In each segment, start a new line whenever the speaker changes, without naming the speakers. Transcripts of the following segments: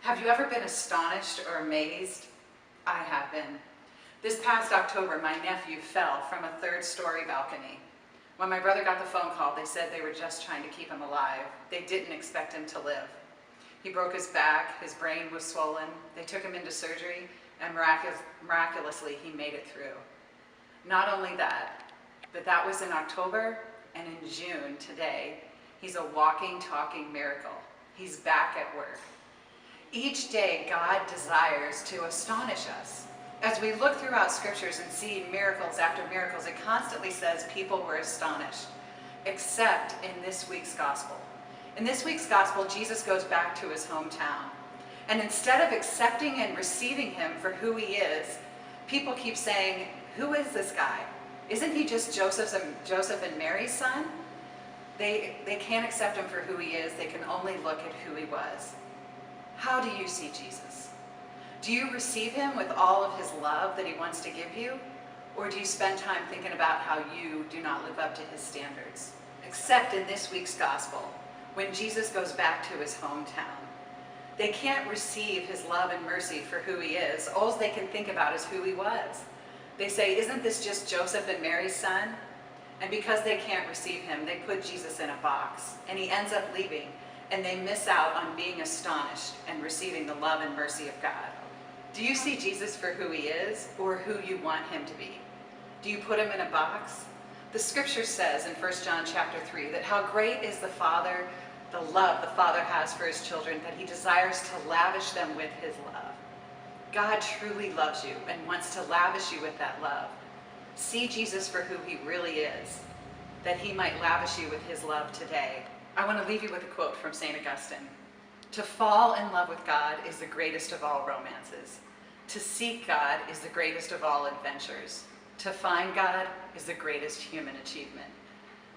Have you ever been astonished or amazed? I have been. This past October, my nephew fell from a third-story balcony. When my brother got the phone call, they said they were just trying to keep him alive. They didn't expect him to live. He broke his back, his brain was swollen, they took him into surgery, and miraculously he made it through. Not only that, but that was in October, and in June, today, he's a walking, talking miracle. He's back at work. Each day, God desires to astonish us. As we look throughout scriptures and see miracles after miracles, it constantly says people were astonished, except in this week's gospel. In this week's gospel, Jesus goes back to his hometown. And instead of accepting and receiving him for who he is, people keep saying, who is this guy? Isn't he just Joseph and Mary's son? They can't accept him for who he is. They can only look at who he was. How do you see Jesus? Do you receive him with all of his love that he wants to give you? Or do you spend time thinking about how you do not live up to his standards? Except in this week's gospel, when Jesus goes back to his hometown. They can't receive his love and mercy for who he is. All they can think about is who he was. They say, isn't this just Joseph and Mary's son? And because they can't receive him, they put Jesus in a box, and he ends up leaving, and they miss out on being astonished and receiving the love and mercy of God. Do you see Jesus for who he is, or who you want him to be? Do you put him in a box? The scripture says in 1 John chapter 3 that how great is the love the Father has for his children, that he desires to lavish them with his love. God truly loves you and wants to lavish you with that love. See Jesus for who he really is, that he might lavish you with his love today. I want to leave you with a quote from St. Augustine. To fall in love with God is the greatest of all romances. To seek God is the greatest of all adventures. To find God is the greatest human achievement.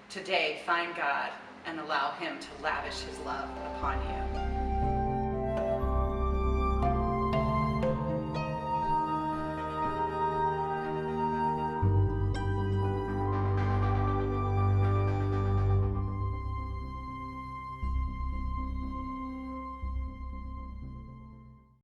Today, find God and allow him to lavish his love upon you.